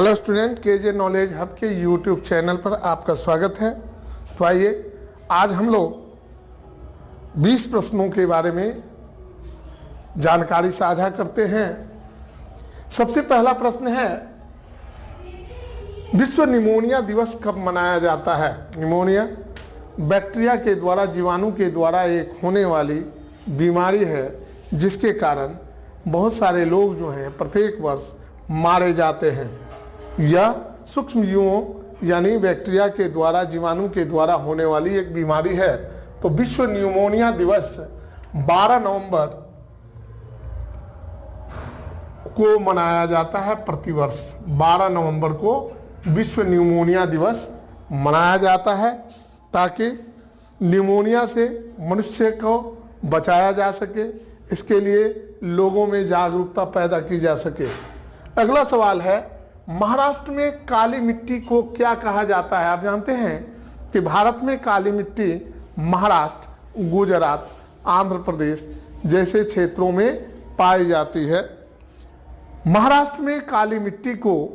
Hello student, KJ knowledge hub के YouTube channel पर आपका स्वागत है। तो आइए आज हम लोग 20 प्रश्नों के बारे में जानकारी साझा करते हैं। सबसे पहला प्रश्न है, विश्व निमोनिया दिवस कब मनाया जाता है? निमोनिया बैक्टीरिया के द्वारा, जीवाणु के द्वारा एक होने वाली बीमारी है जिसके कारण बहुत सारे लोग जो हैं प्रत्येक वर्ष मारे जाते हैं। यह सूक्ष्म जीवों यानी बैक्टीरिया के द्वारा, जीवाणु के द्वारा होने वाली एक बीमारी है। तो विश्व न्यूमोनिया दिवस 12 नवंबर को मनाया जाता है। प्रतिवर्ष 12 नवंबर को विश्व न्यूमोनिया दिवस मनाया जाता है ताकि न्यूमोनिया से मनुष्य को बचाया जा सके। इसके लिए लोगों में जागरूकता पैदा की जा सके। अगला सवाल है, महाराष्ट्र में काली मिट्टी को क्या कहा जाता है? आप जानते हैं कि भारत में काली मिट्टी महाराष्ट्र, गुजरात, आंध्र प्रदेश जैसे क्षेत्रों में पाई जाती है। महाराष्ट्र में काली मिट्टी को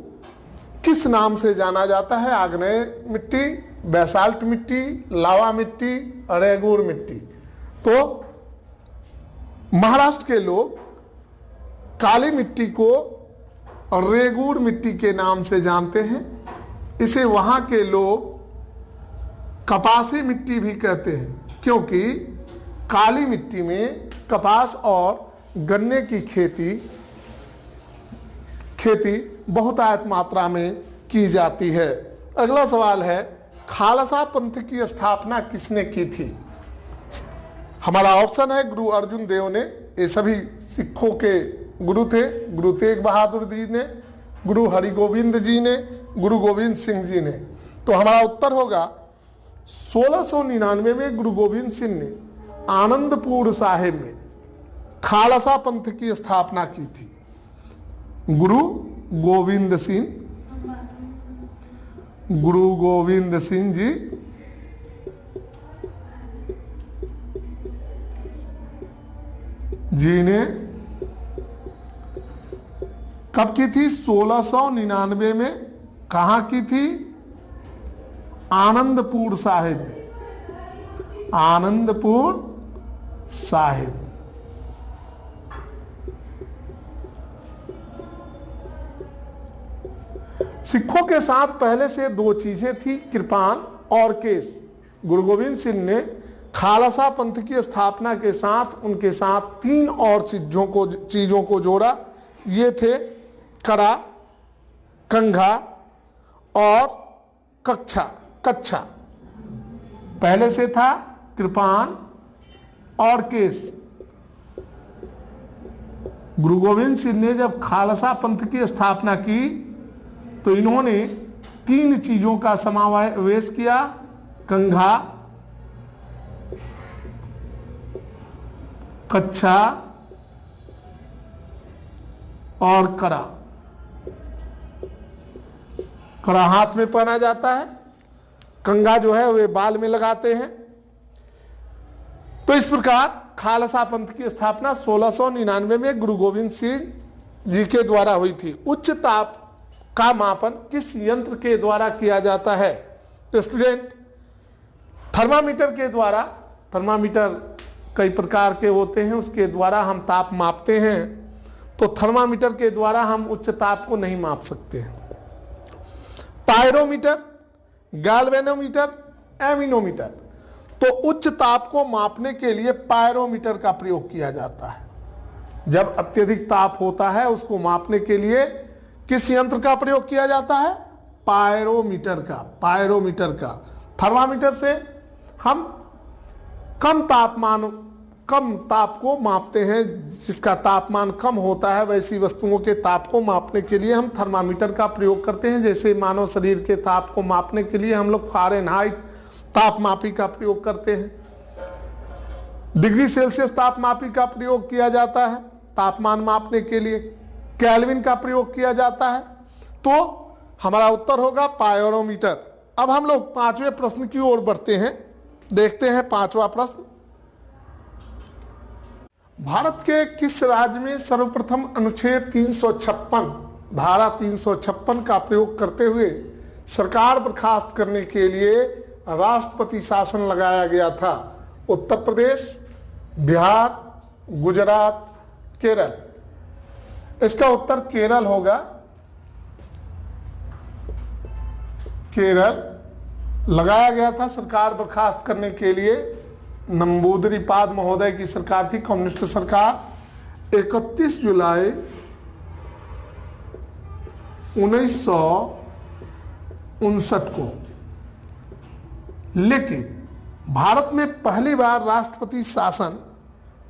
किस नाम से जाना जाता है? आग्नेय मिट्टी, बेसाल्ट मिट्टी, लावा मिट्टी, रेगूर मिट्टी। तो महाराष्ट्र के लोग काली मिट्टी को रेगूर मिट्टी के नाम से जानते हैं। इसे वहां के लोग कपासी मिट्टी भी कहते हैं, क्योंकि काली मिट्टी में कपास और गन्ने की खेती बहुतायत मात्रा में की जाती है। अगला सवाल है, खालसा पंथ की स्थापना किसने की थी? हमारा ऑप्शन है गुरु अर्जुन देव ने। ये सभी सिखों के गुरु थे। गुरु तेग बहादुर जी ने, गुरु हरिगोविंद जी ने, गुरु गोविंद सिंह जी ने। तो हमारा उत्तर होगा 1699 में गुरु गोविंद सिंह ने आनंदपुर साहिब में खालसा पंथ की स्थापना की थी। गुरु गोविंद सिंह जी ने कब की थी? 1699 में। कहाँ की थी? आनंदपुर साहिब में। आनंदपुर साहिब। सिखों के साथ पहले से दो चीजें थी, कृपान और केस। गुरु गोविंद सिंह ने खालसा पंथ की स्थापना के साथ उनके साथ 3 और चीजों को जोड़ा। ये थे करा, कंघा और कच्छा। पहले से था कृपान और केस। गुरु गोविंद सिंह ने जब खालसा पंथ की स्थापना की तो इन्होंने 3 चीजों का समावेश किया, कंघा, कच्छा और करा। कड़ा हाथ में पहना जाता है, कंघा जो है वे बाल में लगाते हैं। तो इस प्रकार खालसा पंथ की स्थापना 1699 में गुरु गोविंद सिंह जी के द्वारा हुई थी। उच्च ताप का मापन किस यंत्र के द्वारा किया जाता है? तो स्टूडेंट, थर्मामीटर के द्वारा। थर्मामीटर कई प्रकार के होते हैं, उसके द्वारा हम ताप मापते हैं। तो थर्मामीटर के द्वारा हम उच्च ताप को नहीं माप सकते हैं। Pyrometer, galvanometer, anemometer. तो उच्च ताप को मापने के लिए पायरोमीटर का प्रयोग किया जाता है। जब अत्यधिक ताप होता है उसको मापने के लिए किस यंत्र का प्रयोग किया जाता है? पायरोमीटर का। थर्मामीटर से हम कम ताप को मापते हैं। जिसका तापमान कम होता है वैसी वस्तुओं के ताप को मापने के लिए हम थर्मामीटर का प्रयोग करते हैं। जैसे मानव शरीर के ताप को मापने के लिए हम लोग फ़ारेनहाइट तापमापी का प्रयोग करते हैं। डिग्री सेल्सियस तापमापी का प्रयोग किया जाता है तापमान मापने के लिए। केल्विन का प्रयोग किया जाता है। तो हमारा उत्तर होगा पायरोमीटर। अब हम लोग 5वें प्रश्न की ओर बढ़ते हैं। देखते हैं 5वां प्रश्न, भारत के किस राज्य में सर्वप्रथम अनुच्छेद 356 धारा 356 का प्रयोग करते हुए सरकार बर्खास्त करने के लिए राष्ट्रपति शासन लगाया गया था? उत्तर प्रदेश, बिहार, गुजरात, केरल। इसका उत्तर केरल होगा। केरल लगाया गया था सरकार बर्खास्त करने के लिए। नंबूदरीपाद महोदय की सरकार थी, कम्युनिस्ट सरकार। 31 जुलाई 1959 को। लेकिन भारत में पहली बार राष्ट्रपति शासन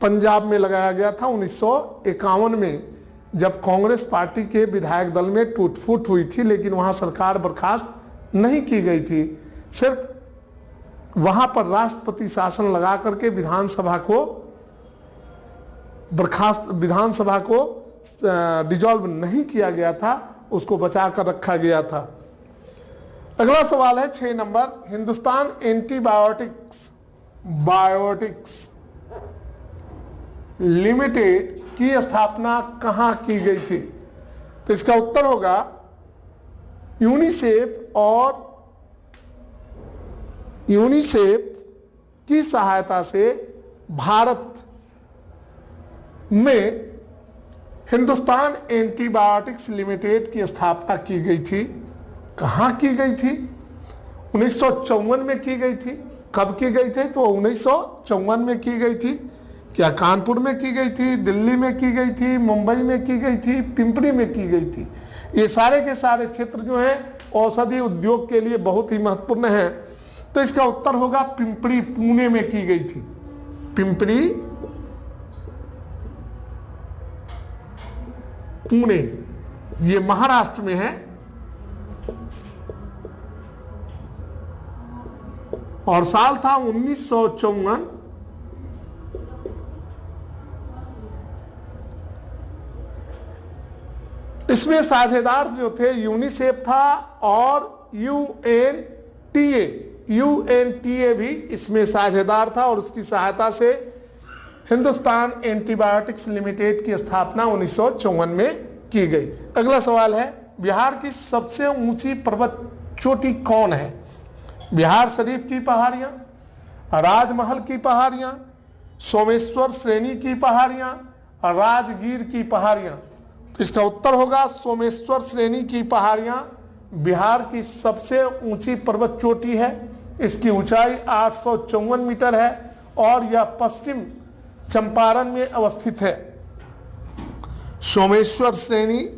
पंजाब में लगाया गया था 1951 में, जब कांग्रेस पार्टी के विधायक दल में टूट-फूट हुई थी, लेकिन वहां सरकार बर्खास्त नहीं की गई थी। सिर्फ वहां पर राष्ट्रपति शासन लगा करके विधानसभा को डिसॉल्व नहीं किया गया था, उसको बचा कर रखा गया था। अगला सवाल है 6 नंबर, हिंदुस्तान बायोटिक्स लिमिटेड की स्थापना कहां की गई थी? तो इसका उत्तर होगा यूनिसेफ की सहायता से भारत में हिंदुस्तान एंटीबायोटिक्स लिमिटेड की स्थापना की गई थी। कहां की गई थी? 1954 में की गई थी। कब की गई थी? तो 1954 में की गई थी। क्या कानपुर में की गई थी, दिल्ली में की गई थी, मुंबई में की गई थी, पिंपरी में की गई थी? ये सारे के सारे क्षेत्र जो हैं औषधि उद्योग के लिए बहुत ही महत्वपूर्ण है। तो इसका उत्तर होगा पिंपरी, पुणे में की गई थी। पिंपरी, पुणे, ये महाराष्ट्र में है। और साल था 1954। इसमें साझेदार जो थे यूनिसेफ था और यूएनटीए भी इसमें साझेदार था, और उसकी सहायता से हिंदुस्तान एंटीबायोटिक्स लिमिटेड की स्थापना 1954 में की गई। अगला सवाल है, बिहार की सबसे ऊंची पर्वत चोटी कौन है? बिहार शरीफ की पहाड़ियां, राजमहल की पहाड़ियां, सोमेश्वर श्रेणी की पहाड़ियां, राजगीर की पहाड़ियां। तो इसका उत्तर होगा सोमेश्वर श्रेणी की पहाड़ियां बिहार की सबसे ऊंची पर्वत चोटी है। इसकी ऊंचाई 854 मीटर है और यह पश्चिम चंपारण में अवस्थित है। सोमेश्वर श्रेणी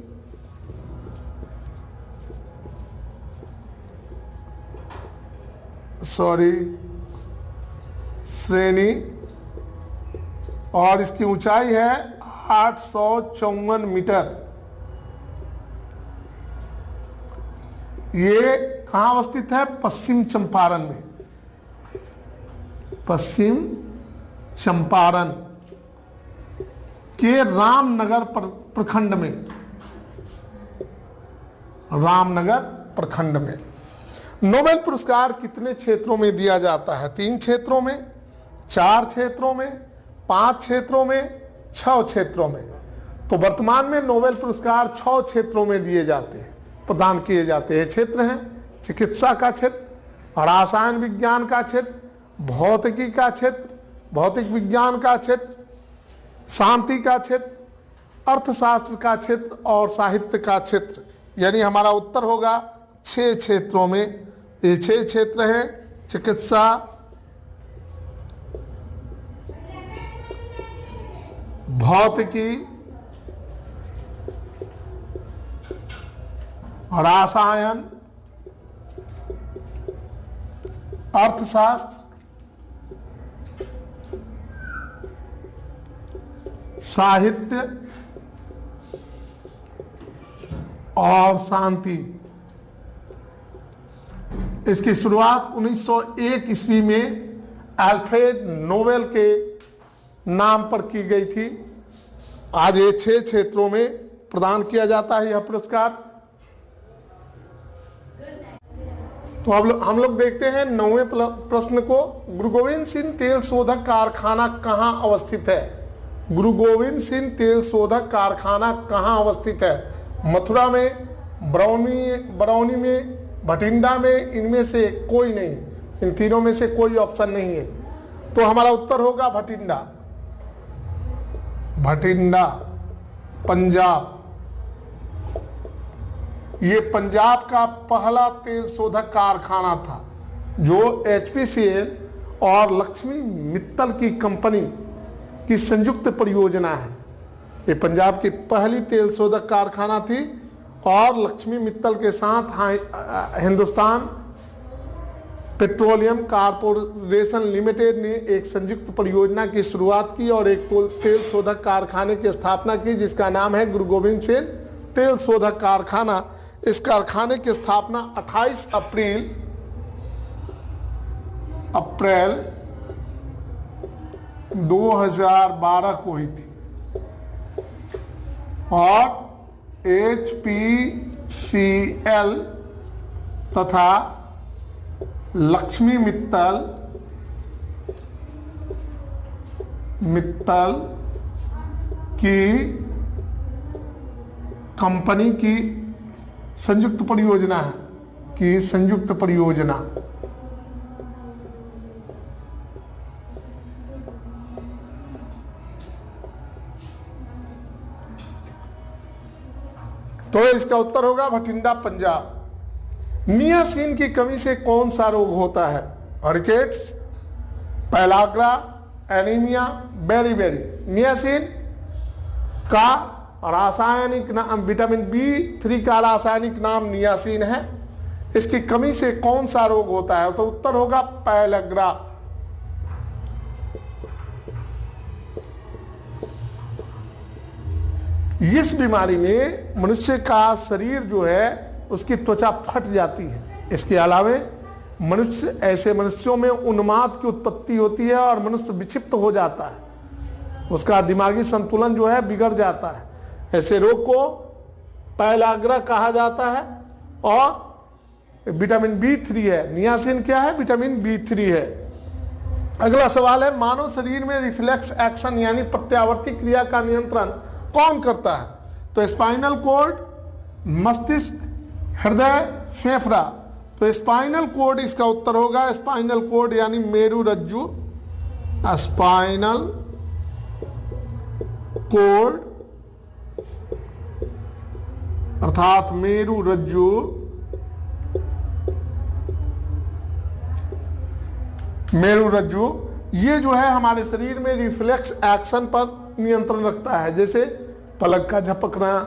और इसकी ऊंचाई है 854 मीटर। ये कहां अवस्थित है? पश्चिम चंपारण में। पश्चिम चंपारण के रामनगर प्रखंड में। रामनगर प्रखंड में। नोबेल पुरस्कार कितने क्षेत्रों में दिया जाता है? 3 क्षेत्रों में, 4 क्षेत्रों में, 5 क्षेत्रों में, 6 क्षेत्रों में। तो वर्तमान में नोबेल पुरस्कार 6 क्षेत्रों में दिए जाते हैं, प्रदान किए जाते हैं। क्षेत्र हैं चिकित्सा का क्षेत्र, रसायन विज्ञान का क्षेत्र, भौतिकी का क्षेत्र, भौतिक विज्ञान का क्षेत्र, शांति का क्षेत्र, अर्थशास्त्र का क्षेत्र और साहित्य का क्षेत्र। यानी हमारा उत्तर होगा 6 क्षेत्रों में। ये 6 क्षेत्र हैं चिकित्सा, भौतिकी, रसायन, अर्थशास्त्र, साहित्य और शांति। इसकी शुरुआत 1901 ईस्वी में अल्फ्रेड नोबेल के नाम पर की गई थी। आज ये 6 क्षेत्रों में प्रदान किया जाता है यह पुरस्कार। तो अब हम लोग देखते हैं 9वें प्रश्न को। गुरु गोविंद सिंह तेल शोधक कारखाना कहां अवस्थित है? गुरु गोविंद सिंह तेल शोधक कारखाना कहां अवस्थित है? मथुरा में, बरौनी में, भटिंडा में, इनमें से कोई नहीं, इन तीनों में से कोई ऑप्शन नहीं है। तो हमारा उत्तर होगा भटिंडा। भटिंडा पंजाब। ये पंजाब का पहला तेल शोधक कारखाना था जो HPCL और लक्ष्मी मित्तल की कंपनी की संयुक्त परियोजना है। ये पंजाब की पहली तेल शोधक कारखाना थी और लक्ष्मी मित्तल के साथ हिंदुस्तान पेट्रोलियम कारपोरेशन लिमिटेड ने एक संयुक्त परियोजना की शुरुआत की और एक तेल शोधक कारखाने की स्थापना की जिसका नाम है गुरु गोविंद सिंह तेल शोधक कारखाना। इस कारखाने की स्थापना 28 अप्रैल 2012 को हुई थी और HPCL तथा लक्ष्मी मित्तल की कंपनी की संयुक्त परियोजना है संयुक्त परियोजना। तो इसका उत्तर होगा भटिंडा पंजाब। नियासिन की कमी से कौन सा रोग होता है? Rickets, pellagra, anaemia, beriberi. Niacin का रासायनिक नाम, विटामिन B3 का रासायनिक नाम नियासिन है। इसकी कमी से कौन सा रोग होता है? तो उत्तर होगा पैलाग्रा। इस बीमारी में मनुष्य का शरीर जो है उसकी त्वचा फट जाती है। इसके अलावे ऐसे मनुष्यों में उन्माद की उत्पत्ति होती है और मनुष्य विक्षिप्त हो जाता है, उसका दिमागी संतुलन जो है बिगड़ जाता है। ऐसे रोग को पैलाग्रा कहा जाता है। और विटामिन B3 है। नियासिन क्या है? विटामिन B3 है। अगला सवाल है, मानव शरीर में रिफ्लेक्स एक्शन यानी प्रत्यावर्ती क्रिया का नियंत्रण कौन करता है? तो स्पाइनल कॉर्ड, मस्तिष्क, हृदय, फेफड़ा। तो स्पाइनल कॉर्ड इसका उत्तर होगा। स्पाइनल कॉर्ड यानी मेरुरज्जु। स्पाइनल कॉर्ड अर्थात मेरुरज्जु ये जो है हमारे शरीर में रिफ्लेक्स एक्शन पर नियंत्रण रखता है। जैसे पलक का झपकना,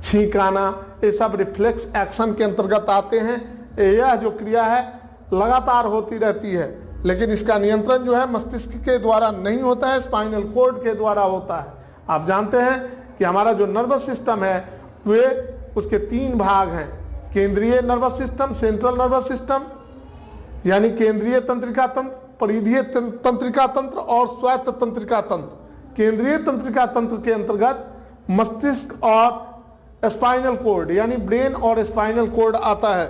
छींक आना, ये सब रिफ्लेक्स एक्शन के अंतर्गत आते हैं। यह जो क्रिया है लगातार होती रहती है, लेकिन इसका नियंत्रण जो है मस्तिष्क के द्वारा नहीं होता है, स्पाइनल कॉर्ड के द्वारा होता है। आप जानते हैं कि हमारा जो नर्वस सिस्टम है वे उसके 3 भाग हैं। केंद्रीय nervous system, central nervous system यानी केंद्रीय तंत्रिका तंत्र, परिधीय तंत्रिका तंत्र और स्वायत्त तंत्रिका तंत्र। केंद्रीय तंत्रिका तंत्र के अंतर्गत मस्तिष्क और स्पाइनल कॉर्ड यानी ब्रेन और स्पाइनल कॉर्ड आता है।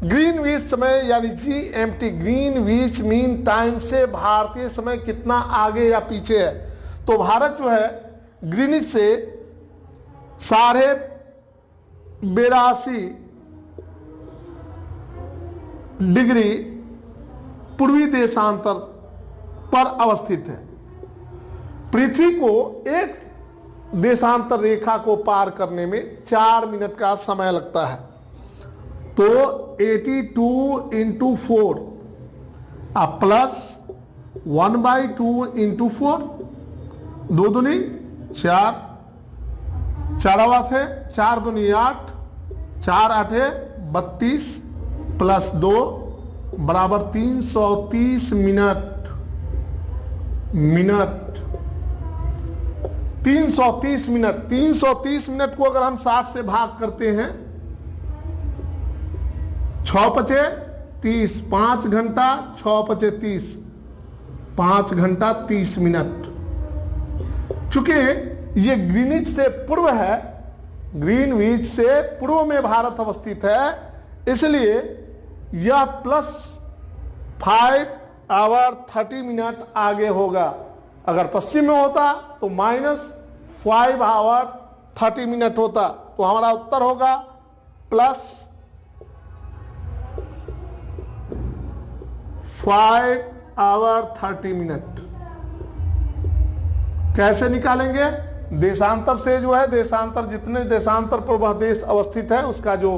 ग्रीनविच समय यानी GMT, ग्रीनविच मीन टाइम से भारतीय समय कितना आगे या पीछे है? तो भारत जो है ग्रीनिच से 82.5 डिग्री पूर्वी देशांतर पर अवस्थित है। पृथ्वी को एक देशांतर रेखा को पार करने में 4 मिनट का समय लगता है। तो 82 × 4 प्लस 1/2 × 4, 2 दूनी 4, 4 आवाज है, 4 दूनी 8, 4 8 32 प्लस 2 बराबर 330 मिनट। 330 मिनट। 330 मिनट को अगर हम 60 से भाग करते हैं, 6 × 30, 5 घंटा, 6 × 30, 5 घंटा 30 मिनट। चूंकि ये ग्रीनिच से पूर्व है, ग्रीनविच से पूर्व में भारत अवस्थित है, इसलिए यह +5 आवर 30 मिनट आगे होगा। अगर पश्चिम में होता तो -5 आवर 30 मिनट होता। तो हमारा उत्तर होगा +5 आवर 30 मिनट। कैसे निकालेंगे? देशांतर से जो है, देशांतर जितने देशांतर पर वह देश अवस्थित है उसका जो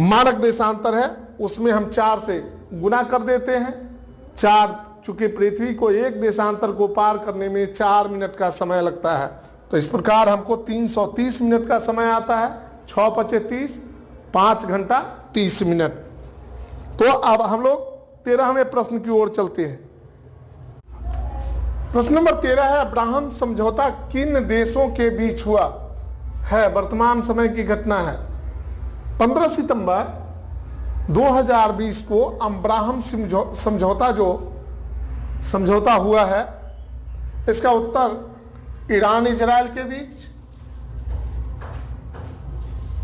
मानक देशांतर है उसमें हम 4 से गुना कर देते हैं। 4, चूंकि पृथ्वी को एक देशांतर को पार करने में 4 मिनट का समय लगता है, तो इस प्रकार हमको 330 मिनट का समय आता है। 6 × 30, 5 घंटा 30 मिनट। तो अब हम लोग 13वें प्रश्न की ओर चलते हैं। प्रश्न नंबर 13 है, अब्राहम समझौता किन देशों के बीच हुआ है? वर्तमान समय की घटना है। 15 सितंबर 2020 को अब्राहम समझौता हुआ है। इसका उत्तर ईरान इजराइल के बीच,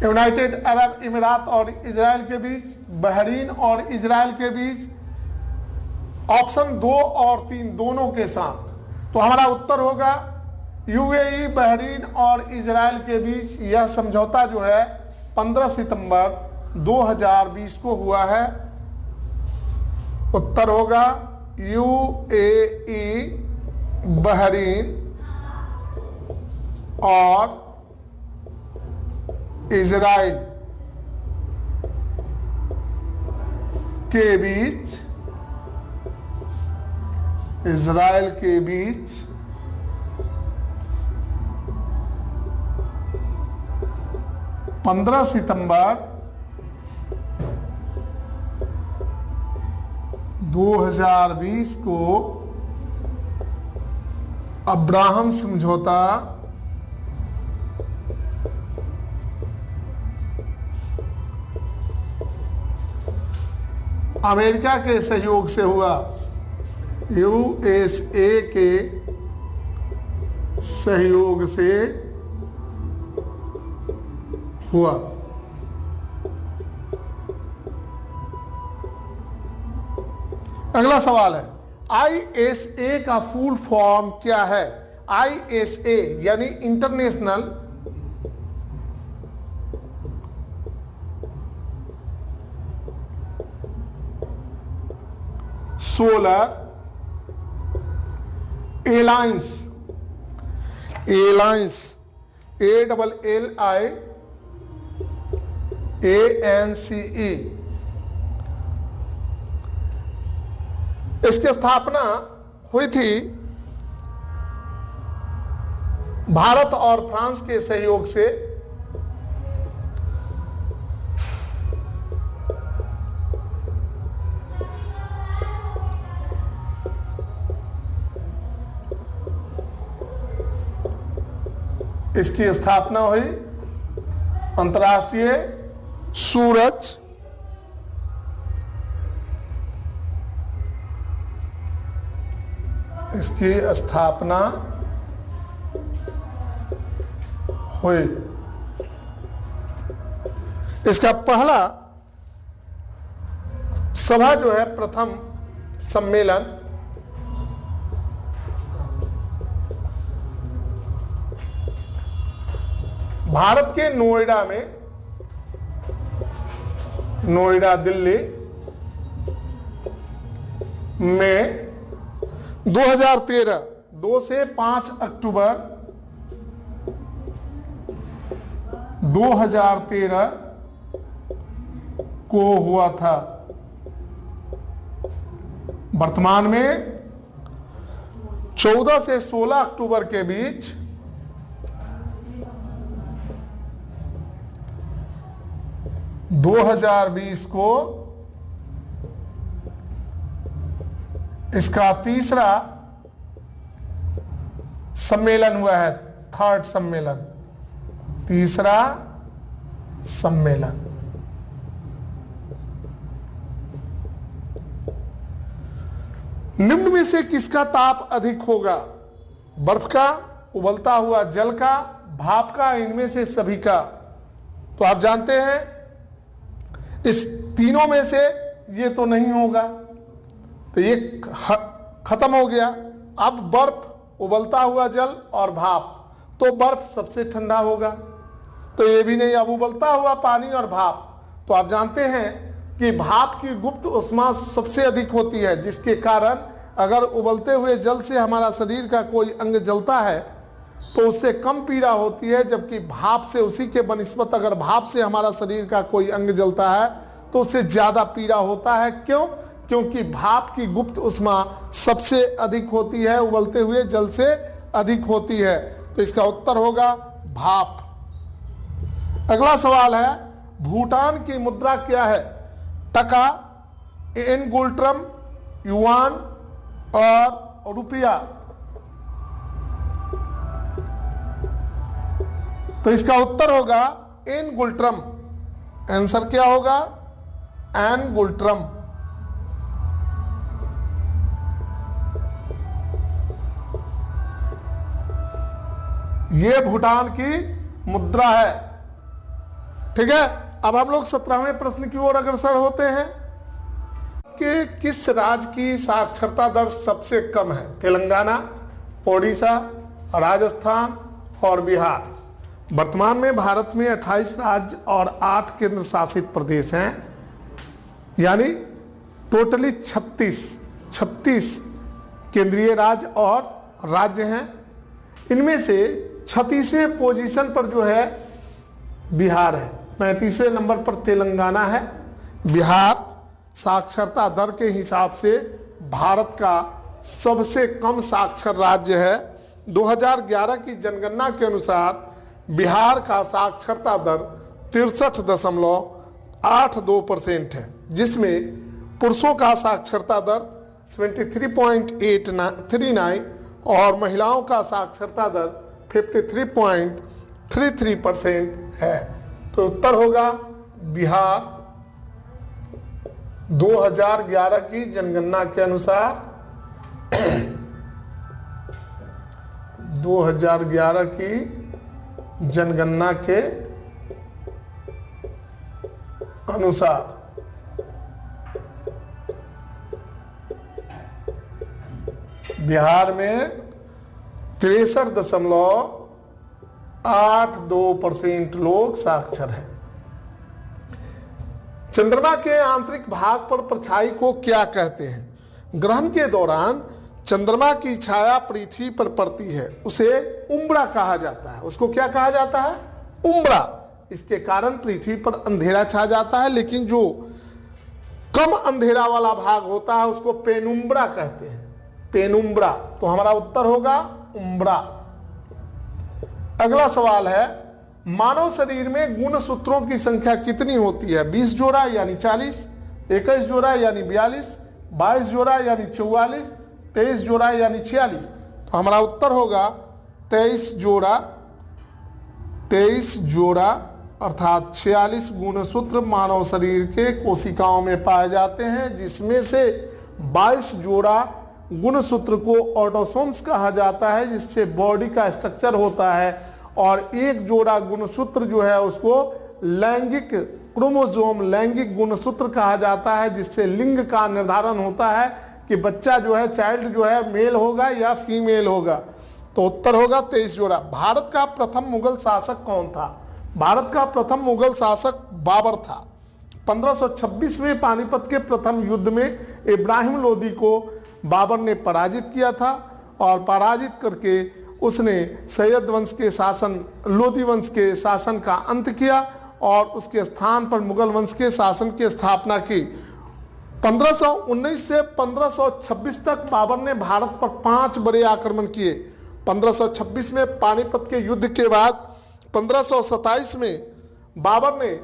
यूनाइटेड अरब इमिरात और इजराइल के बीच, बहरीन और इजराइल के बीच, ऑप्शन 2 और 3 दोनों के साथ। तो हमारा उत्तर होगा यूएई, बहरीन और इजराइल के बीच यह समझौता जो है 15 सितंबर 2020 को हुआ है। उत्तर होगा यूएई, बहरीन और इजराइल के बीच, 15 सितंबर 2020 को अब्राहम समझौता अमेरिका के सहयोग से हुआ, यूएसए के सहयोग से हुआ। अगला सवाल है, आईएसए का फुल फॉर्म क्या है? आईएसए यानी इंटरनेशनल सोलर एलायंस, ALLIANCE। इसकी स्थापना हुई थी भारत और फ्रांस के सहयोग से। इसकी स्थापना हुई अंतर्राष्ट्रीय सूरज इसकी स्थापना हुई। इसका पहला सभा जो है, प्रथम सम्मेलन भारत के नोएडा में, नोएडा दिल्ली में 2013 2 से 5 अक्टूबर 2013 को हुआ था। वर्तमान में 14 से 16 अक्टूबर के बीच 2020 को इसका तीसरा सम्मेलन हुआ है, थर्ड सम्मेलन, तीसरा सम्मेलन। निम्न में से किसका ताप अधिक होगा? बर्फ का, उबलता हुआ जल का, भाप का, इनमें से सभी का? तो आप जानते हैं इस तीनों में से ये तो नहीं होगा, तो ये खत्म हो गया। अब बर्फ, उबलता हुआ जल और भाप, तो बर्फ सबसे ठंडा होगा। तो ये भी नहीं। अब उबलता हुआ पानी और भाप, तो आप जानते हैं कि भाप की गुप्त ऊष्मा सबसे अधिक होती है, जिसके कारण अगर उबलते हुए जल से हमारा शरीर का कोई अंग जलता है तो उससे कम पीड़ा होती है, जबकि भाप से, उसी के बनिस्बत अगर भाप से हमारा शरीर का कोई अंग जलता है तो उससे ज़्यादा पीड़ा होता है। क्यों? क्योंकि भाप की गुप्त ऊष्मा सबसे अधिक होती है, उबलते हुए जल से अधिक होती है। तो इसका उत्तर होगा भाप। अगला सवाल है, भूटान की मुद्रा क्या है? टका, एनगुल्ट्रम, युआन और रुपया। तो इसका उत्तर होगा एनगुल्ट्रम। आंसर क्या होगा? एनगुल्ट्रम। ये भूटान की मुद्रा है। ठीक है, अब हम लोग 17वें प्रश्न की ओर अग्रसर होते हैं कि किस राज्य की साक्षरता दर सबसे कम है? तेलंगाना, ओडिशा, राजस्थान और बिहार। वर्तमान में भारत में 28 राज्य और 8 केंद्र शासित प्रदेश हैं, यानी टोटली 36 केंद्रीय राज्य और राज्य हैं। इनमें से 36वें पोजीशन पर जो है बिहार है, 35वें नंबर पर तेलंगाना है। बिहार साक्षरता दर के हिसाब से भारत का सबसे कम साक्षर राज्य है। 2011 की जनगणना के अनुसार बिहार का साक्षरता दर 63.82% है, जिसमें पुरुषों का साक्षरता दर 73.39 और महिलाओं का साक्षरता दर 53.33% है। तो उत्तर होगा बिहार। 2011 की जनगणना के अनुसार 2011 की जनगणना के अनुसार बिहार में 63.82% लोग साक्षर हैं। चंद्रमा के आंतरिक भाग पर परछाई को क्या कहते हैं? ग्रहण के दौरान चंद्रमा की छाया पृथ्वी पर पड़ती है, उसे उम्ब्रा कहा जाता है। उसको क्या कहा जाता है? उम्ब्रा। इसके कारण पृथ्वी पर अंधेरा छा जाता है, लेकिन जो कम अंधेरा वाला भाग होता है उसको पेनुम्ब्रा कहते हैं। पेनुम्ब्रा। तो हमारा उत्तर होगा उम्ब्रा। अगला सवाल है, मानव शरीर में गुणसूत्रों की संख्या कितनी होती है? 20 जोड़ा यानी 40, 21 जोड़ा यानी 42, 22 जोड़ा यानी 44, 23 जोड़ा यानी 46। तो हमारा उत्तर होगा 23 जोड़ा। 23 जोड़ा अर्थात 46 गुणसूत्र मानव शरीर के कोशिकाओं में पाए जाते हैं, जिसमें से 22 जोड़ा गुणसूत्र को ऑटोसोम्स कहा जाता है, जिससे बॉडी का स्ट्रक्चर होता है, और एक जोड़ा गुणसूत्र जो है उसको लैंगिक क्रोमोसोम, लैंगिक गुणसूत्र कहा जाता है, जिससे लिंग का निर्धारण होता है कि बच्चा जो है, चाइल्ड जो है, मेल होगा या फीमेल होगा। तो उत्तर होगा 23 जोड़ा। भारत का प्रथम मुगल शासक कौन था? भारत का प्रथम मुगल शासक बाबर था। 1526 में पानीपत के प्रथम युद्ध में इब्राहिम लोदी को बाबर ने पराजित किया था, और पराजित करके उसने सैयद वंश के शासन, लोदी वंश के शासन का अंत किया और उसके स्थान पर मुगल वंश के शासन की स्थापना की। 1519 से 1526 तक बाबर ने भारत पर 5 बड़े आक्रमण किए। 1526 में पानीपत के युद्ध के बाद 1527 में बाबर ने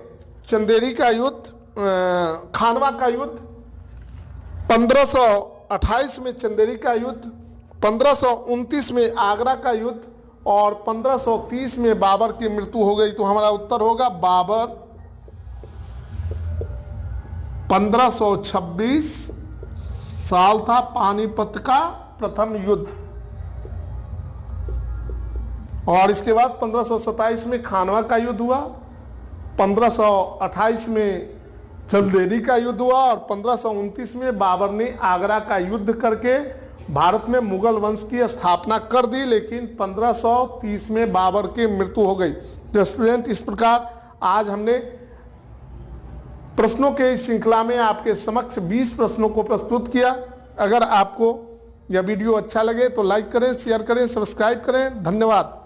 चंदेरी का युद्ध, खानवा का युद्ध, 1528 में चंदेरी का युद्ध, 1529 में आगरा का युद्ध और 1530 में बाबर की मृत्यु हो गई। तो हमारा उत्तर होगा बाबर। 1526 साल था पानीपत का प्रथम युद्ध, और इसके बाद 1527 में खानवा का युद्ध हुआ, 1528 में चंदेरी का युद्ध हुआ और 1529 में बाबर ने आगरा का युद्ध करके भारत में मुगल वंश की स्थापना कर दी, लेकिन 1530 में बाबर की मृत्यु हो गई। तो स्टूडेंट, इस प्रकार आज हमने प्रश्नों के इस श्रृंखला में आपके समक्ष 20 प्रश्नों को प्रस्तुत किया। अगर आपको यह वीडियो अच्छा लगे तो लाइक करें, शेयर करें, सब्सक्राइब करें। धन्यवाद।